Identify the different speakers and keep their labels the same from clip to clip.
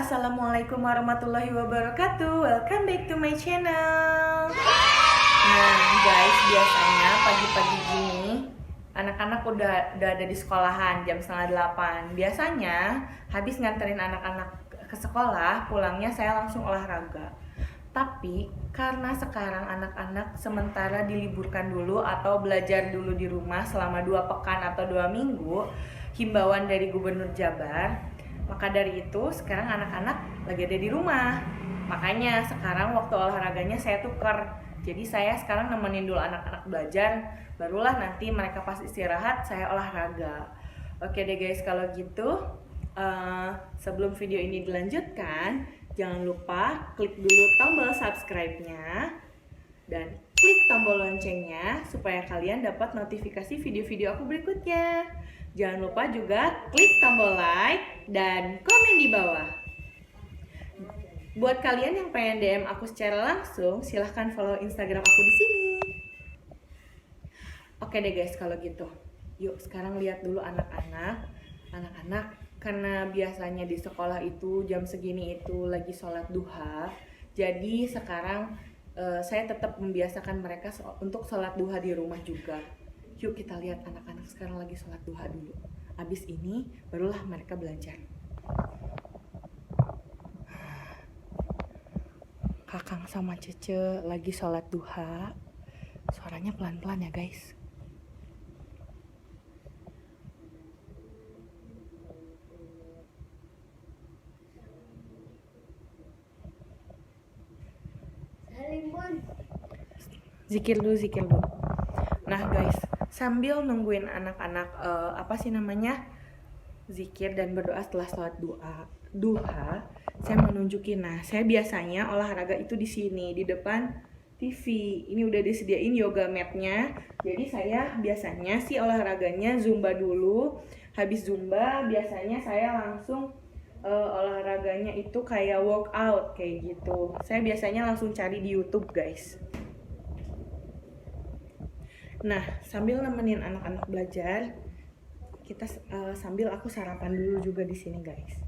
Speaker 1: Assalamualaikum warahmatullahi wabarakatuh. Welcome back to my channel. Nah guys, biasanya pagi-pagi gini anak-anak udah ada di sekolahan jam 7:30. Biasanya habis nganterin anak-anak ke sekolah, pulangnya saya langsung olahraga. Tapi karena sekarang anak-anak sementara diliburkan dulu atau belajar dulu di rumah selama 2 pekan atau 2 minggu, himbauan dari Gubernur Jabar, maka dari itu sekarang anak-anak lagi ada di rumah. Makanya sekarang waktu olahraganya saya tuker. Jadi saya sekarang nemenin dulu anak-anak belajar, barulah nanti mereka pas istirahat saya olahraga. Oke deh guys, kalau gitu sebelum video ini dilanjutkan, jangan lupa klik dulu tombol subscribe-nya dan klik tombol loncengnya supaya kalian dapat notifikasi video-video aku berikutnya. Jangan lupa juga klik tombol like dan komen di bawah. Buat kalian yang pengen DM aku secara langsung, silahkan follow Instagram aku di sini. Oke deh guys, kalau gitu, yuk sekarang lihat dulu anak-anak. Anak-anak, karena biasanya di sekolah itu jam segini itu lagi sholat duha. Jadi sekarang saya tetap membiasakan mereka untuk sholat duha di rumah juga. Yuk kita lihat anak-anak sekarang lagi sholat duha dulu. Abis ini barulah mereka belajar. Kakang sama Cece lagi sholat duha. Suaranya pelan-pelan ya guys. Zikir dulu. Nah guys, sambil nungguin anak-anak zikir dan berdoa setelah sholat duha, saya mau nunjukin. Nah, saya biasanya olahraga itu di sini, di depan TV. Ini udah disediain yoga mat-nya. Jadi saya biasanya sih olahraganya zumba dulu. Habis zumba biasanya saya langsung olahraganya itu kayak workout kayak gitu. Saya biasanya langsung cari di YouTube guys. Nah, sambil nemenin anak-anak belajar, kita sambil aku sarapan dulu juga di sini, guys.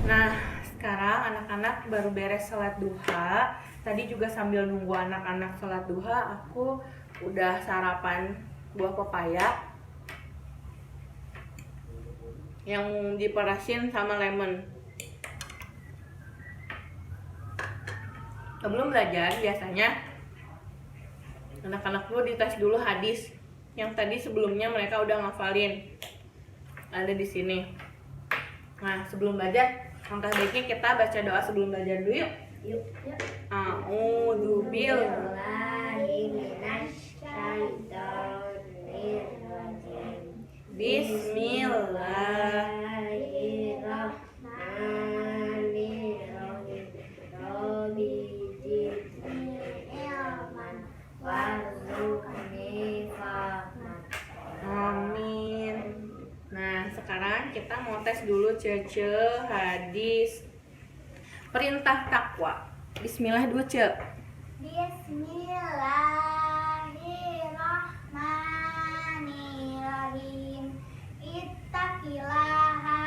Speaker 1: Nah, sekarang anak-anak baru beres sholat duha. Tadi juga sambil nunggu anak-anak sholat duha, aku udah sarapan buah pepaya yang diperasin sama lemon. Sebelum belajar biasanya anak-anak dulu dites dulu hadis yang tadi sebelumnya mereka udah ngafalin, ada di sini. Nah sebelum belajar, langkah baiknya kita baca doa sebelum belajar dulu yuk. A'udzu billahi minasyaitonirrajim. Bismillahirrahmanirrahim. Amin. Nah sekarang kita mau tes dulu Cece hadis perintah takwa. Bismillah dulu Ce.
Speaker 2: Bismillahirrahmanirrahim. Ittaqillaha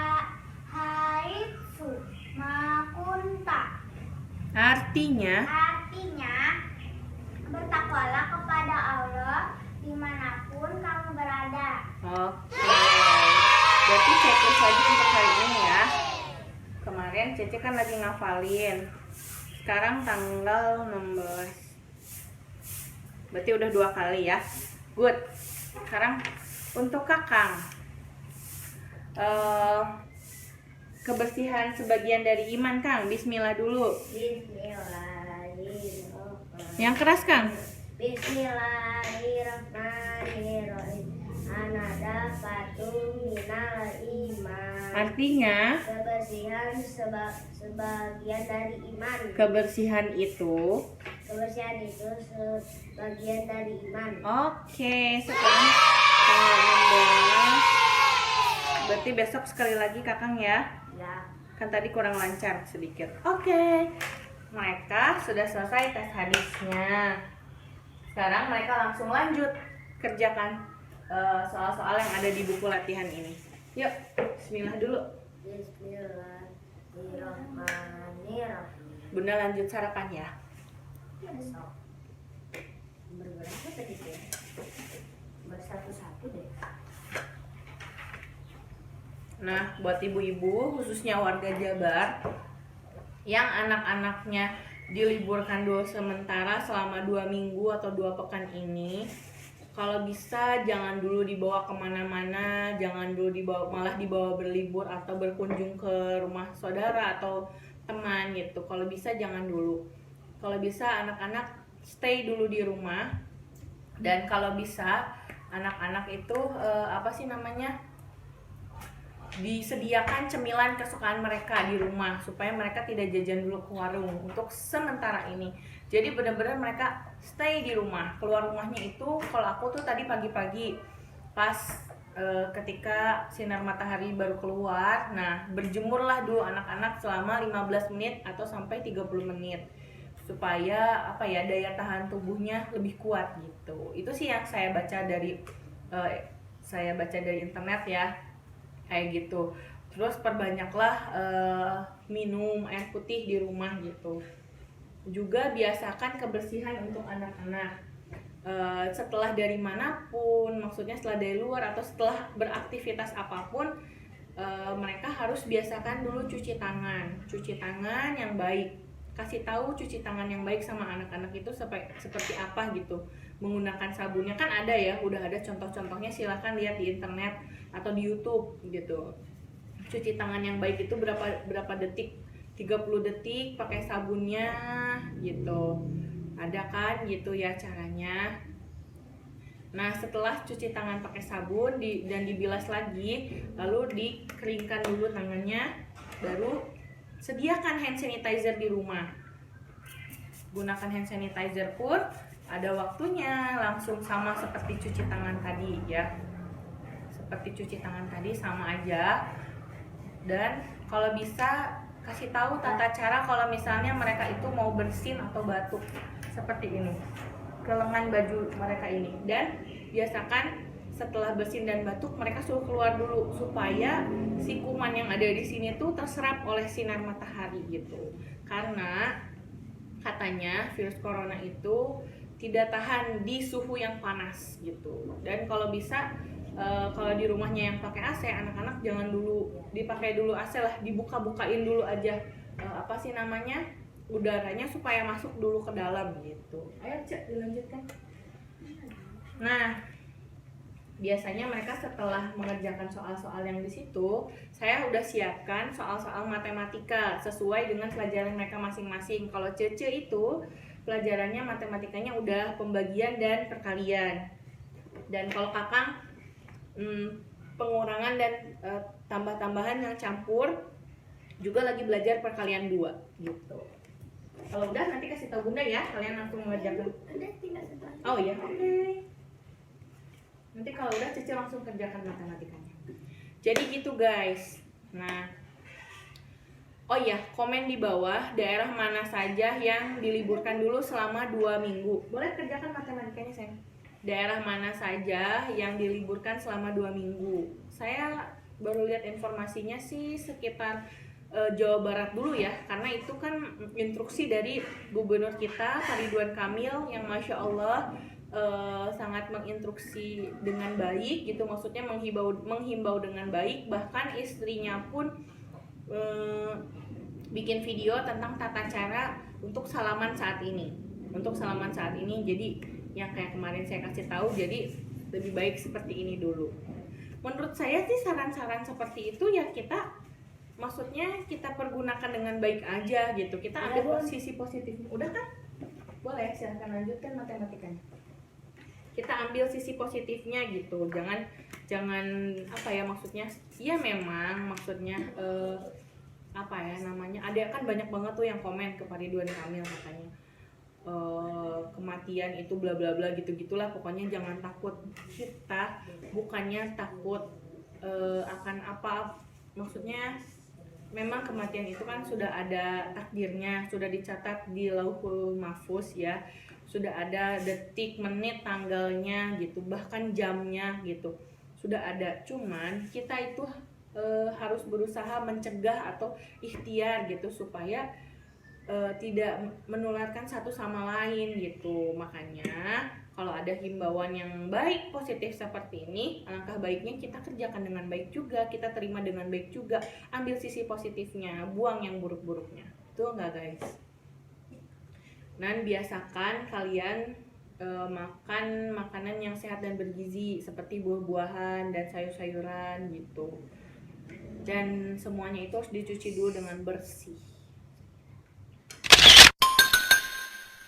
Speaker 2: haitsu ma kunta.
Speaker 1: Artinya
Speaker 2: bertakwalah kepada Allah dimanapun kamu berada.
Speaker 1: Oke. Berarti Cece saja untuk hari ini ya. Kemarin Cece kan lagi ngafalin. Sekarang tanggal 16. Berarti udah 2 kali ya. Good. Sekarang untuk Kakang. Kebersihan sebagian dari iman Kang. Bismillah dulu.
Speaker 2: Bismillahirrahmanirrahim.
Speaker 1: Yang keras Kang.
Speaker 2: Bismillahirrahmanirrahim. Anada fatum minal iman.
Speaker 1: Artinya
Speaker 2: Kebersihan sebagian dari iman.
Speaker 1: kebersihan itu
Speaker 2: sebagian dari iman.
Speaker 1: Oke, sekarang tanggal 16. Berarti besok sekali lagi Kakang ya.
Speaker 2: Ya.
Speaker 1: Kan tadi kurang lancar sedikit. Oke. Mereka sudah selesai tes hadisnya. Sekarang mereka langsung lanjut kerjakan soal-soal yang ada di buku latihan ini. Yuk. Bismillah dulu.
Speaker 2: Bismillahirrahmanirrahim.
Speaker 1: Bunda lanjut sarapan ya.
Speaker 2: Besok berberapa tadi tuh? Bersatu-satu deh.
Speaker 1: Nah, buat ibu-ibu khususnya warga Jabar yang anak-anaknya diliburkan dulu sementara selama 2 minggu atau 2 pekan ini, kalau bisa jangan dulu dibawa kemana-mana, jangan dulu malah dibawa berlibur atau berkunjung ke rumah saudara atau teman gitu. Kalau bisa jangan dulu. Kalau bisa anak-anak stay dulu di rumah. Dan kalau bisa anak-anak itu disediakan cemilan kesukaan mereka di rumah supaya mereka tidak jajan dulu ke warung untuk sementara ini. Jadi benar-benar mereka stay di rumah. Keluar rumahnya itu kalau aku tuh tadi pagi-pagi pas ketika sinar matahari baru keluar, nah berjemurlah dulu anak-anak selama 15 menit atau sampai 30 menit supaya daya tahan tubuhnya lebih kuat gitu. Itu sih yang saya baca dari internet ya. Kayak gitu. Terus perbanyaklah minum air putih di rumah gitu. Juga biasakan kebersihan untuk anak-anak. Setelah dari manapun, maksudnya setelah dari luar atau setelah beraktivitas apapun, mereka harus biasakan dulu cuci tangan yang baik. Kasih tahu cuci tangan yang baik sama anak-anak itu seperti apa gitu. Menggunakan sabunnya kan ada ya, udah ada contoh-contohnya, silahkan lihat di internet atau di YouTube gitu. Cuci tangan yang baik itu berapa detik? 30 detik pakai sabunnya gitu. Ada kan gitu ya caranya. Nah, setelah cuci tangan pakai sabun dan dibilas lagi, lalu dikeringkan dulu tangannya, baru sediakan hand sanitizer di rumah. Gunakan hand sanitizer pun ada waktunya, langsung sama seperti cuci tangan tadi ya. Seperti cuci tangan tadi sama aja. Dan kalau bisa kasih tahu tata cara kalau misalnya mereka itu mau bersin atau batuk seperti ini ke lengan baju mereka ini. Dan biasakan setelah bersin dan batuk mereka suruh keluar dulu supaya si kuman yang ada di sini tuh terserap oleh sinar matahari gitu. Karena katanya virus corona itu tidak tahan di suhu yang panas gitu. Dan kalau bisa kalau di rumahnya yang pakai AC, anak-anak jangan dulu dipakai dulu AC lah, dibuka-bukain dulu aja udaranya supaya masuk dulu ke dalam gitu. Ayo Cek, dilanjutkan. Nah, biasanya mereka setelah mengerjakan soal-soal yang di situ, saya udah siapkan soal-soal matematika sesuai dengan pelajaran mereka masing-masing. Kalau Cece itu pelajarannya matematikanya udah pembagian dan perkalian. Dan kalau Kakang pengurangan dan tambah-tambahan yang campur, juga lagi belajar perkalian 2 gitu. Kalau udah nanti kasih tahu Bunda ya, kalian langsung mengerjakan. Oh iya, oke. Nanti kalau udah Cece langsung kerjakan matematikanya. Jadi gitu guys. Nah, oh iya, komen di bawah daerah mana saja yang diliburkan dulu selama 2 minggu. Boleh kerjakan matematikanya sayang. Daerah mana saja yang diliburkan selama 2 minggu. Saya baru lihat informasinya sih sekitar Jawa Barat dulu ya, karena itu kan instruksi dari gubernur kita Pak Ridwan Kamil yang Masya Allah sangat menginstruksi dengan baik gitu, maksudnya menghimbau dengan baik. Bahkan istrinya pun bikin video tentang tata cara untuk salaman saat ini. Jadi yang kayak kemarin saya kasih tahu, jadi lebih baik seperti ini dulu. Menurut saya sih saran-saran seperti itu ya maksudnya kita pergunakan dengan baik aja gitu. Kita ambil sisi positifnya. Udah kan? Boleh, silahkan lanjutkan matematikanya. Kita ambil sisi positifnya gitu. Jangan maksudnya. Iya memang maksudnya ada kan banyak banget tuh yang komen ke Pak Ridwan Kamil katanya kematian itu bla bla bla gitu-gitulah, pokoknya jangan takut. Kita bukannya takut akan apa, maksudnya memang kematian itu kan sudah ada takdirnya, sudah dicatat di Lauhul Mahfuz ya, sudah ada detik, menit, tanggalnya gitu, bahkan jamnya gitu, sudah ada. Cuman kita itu harus berusaha mencegah atau ikhtiar gitu supaya tidak menularkan satu sama lain gitu. Makanya kalau ada himbauan yang baik positif seperti ini, alangkah baiknya kita kerjakan dengan baik juga, kita terima dengan baik juga, ambil sisi positifnya, buang yang buruk-buruknya. Betul nggak guys? Dan biasakan kalian makan makanan yang sehat dan bergizi seperti buah-buahan dan sayur-sayuran gitu. Dan semuanya itu harus dicuci dulu dengan bersih.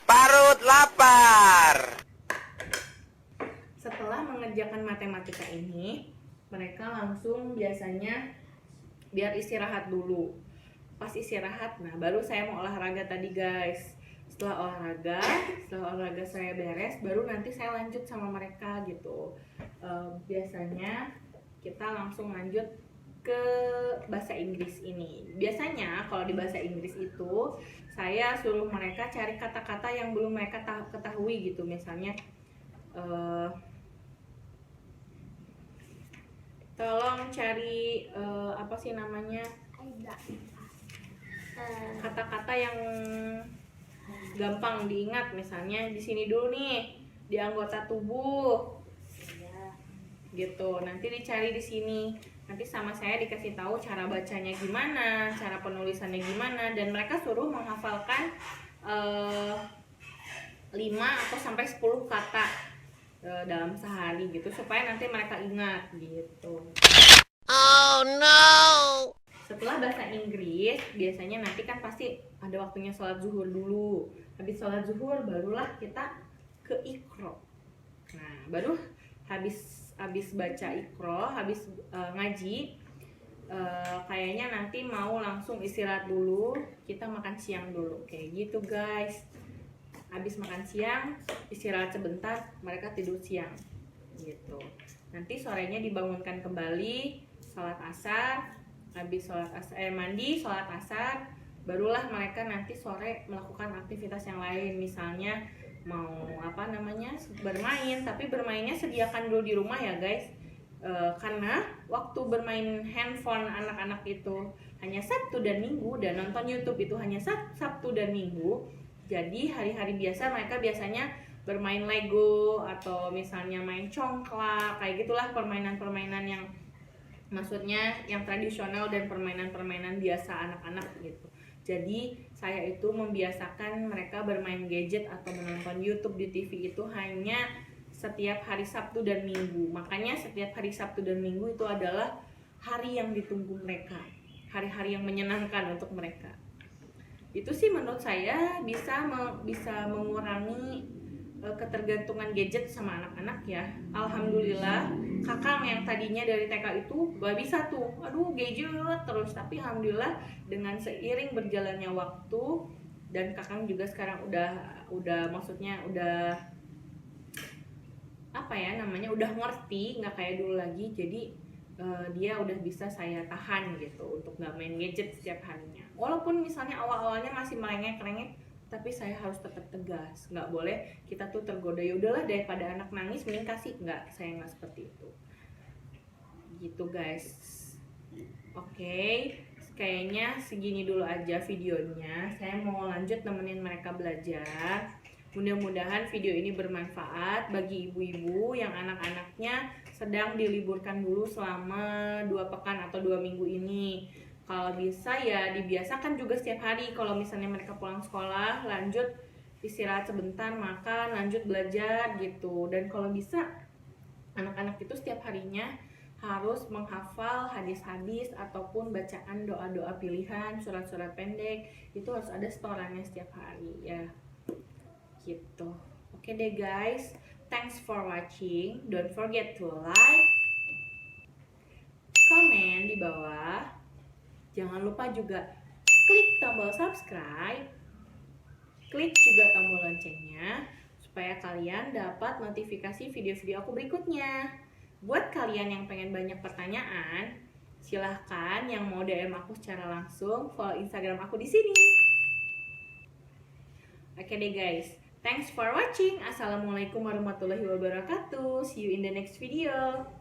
Speaker 3: Parut lapar.
Speaker 1: Setelah mengerjakan matematika ini, mereka langsung biasanya biar istirahat dulu. Pas istirahat, nah baru saya mau olahraga tadi guys. Setelah olahraga saya beres, baru nanti saya lanjut sama mereka gitu. Biasanya kita langsung lanjut ke bahasa Inggris ini. Biasanya kalau di bahasa Inggris itu saya suruh mereka cari kata-kata yang belum mereka ketahui gitu. Misalnya tolong cari apa sih namanya, kata-kata yang gampang diingat. Misalnya di sini dulu nih, di anggota tubuh gitu. Nanti dicari di sini. Nanti sama saya dikasih tahu cara bacanya gimana, cara penulisannya gimana, dan mereka suruh menghafalkan 5 atau sampai 10 kata dalam sehari gitu, supaya nanti mereka ingat gitu.
Speaker 3: Oh no.
Speaker 1: Setelah bahasa Inggris, biasanya nanti kan pasti ada waktunya sholat zuhur dulu. Habis sholat zuhur barulah kita ke Iqra. Nah, baru habis baca Iqra, habis ngaji, kayaknya nanti mau langsung istirahat dulu, kita makan siang dulu. Kayak gitu guys. Habis makan siang, istirahat sebentar, mereka tidur siang gitu. Nanti sorenya dibangunkan kembali, sholat asar. Habis sholat asar, mandi, sholat asar, barulah mereka nanti sore melakukan aktivitas yang lain. Misalnya mau bermain, tapi bermainnya sediakan dulu di rumah ya guys. Karena waktu bermain handphone anak-anak itu hanya Sabtu dan Minggu, dan nonton YouTube itu hanya Sabtu dan Minggu. Jadi hari-hari biasa mereka biasanya bermain Lego atau misalnya main congklak, kayak gitulah, permainan-permainan yang maksudnya yang tradisional dan permainan-permainan biasa anak-anak gitu. Jadi saya itu membiasakan mereka bermain gadget atau menonton YouTube di TV itu hanya setiap hari Sabtu dan Minggu. Makanya setiap hari Sabtu dan Minggu itu adalah hari yang ditunggu mereka, hari-hari yang menyenangkan untuk mereka. Itu sih menurut saya bisa mengurangi ketergantungan gadget sama anak-anak ya. Alhamdulillah kakak yang tadinya dari TK itu gak bisa tuh, aduh gadget terus, tapi alhamdulillah dengan seiring berjalannya waktu, dan kakak juga sekarang udah maksudnya udah udah ngerti, nggak kayak dulu lagi. Jadi dia udah bisa saya tahan gitu untuk nggak main gadget setiap harinya. Walaupun misalnya awal-awalnya masih merengek-rengek, tapi saya harus tetap tegas, nggak boleh kita tuh tergoda, ya udahlah daripada anak nangis mending kasih. Nggak, saya nggak seperti itu gitu guys. Oke, kayaknya segini dulu aja videonya. Saya mau lanjut nemenin mereka belajar. Mudah-mudahan video ini bermanfaat bagi ibu-ibu yang anak-anaknya sedang diliburkan dulu selama 2 pekan atau 2 minggu ini. Kalau bisa ya dibiasakan juga setiap hari. Kalau misalnya mereka pulang sekolah, lanjut istirahat sebentar, makan, lanjut belajar gitu. Dan kalau bisa anak-anak itu setiap harinya harus menghafal hadis-hadis ataupun bacaan doa-doa pilihan, surat-surat pendek. Itu harus ada setorannya setiap hari ya. Gitu. Oke deh guys. Thanks for watching. Don't forget to like, comment di bawah. Jangan lupa juga klik tombol subscribe, klik juga tombol loncengnya supaya kalian dapat notifikasi video-video aku berikutnya. Buat kalian yang pengen banyak pertanyaan, silahkan yang mau DM aku secara langsung, follow Instagram aku di sini. Oke deh guys, thanks for watching. Assalamualaikum warahmatullahi wabarakatuh. See you in the next video.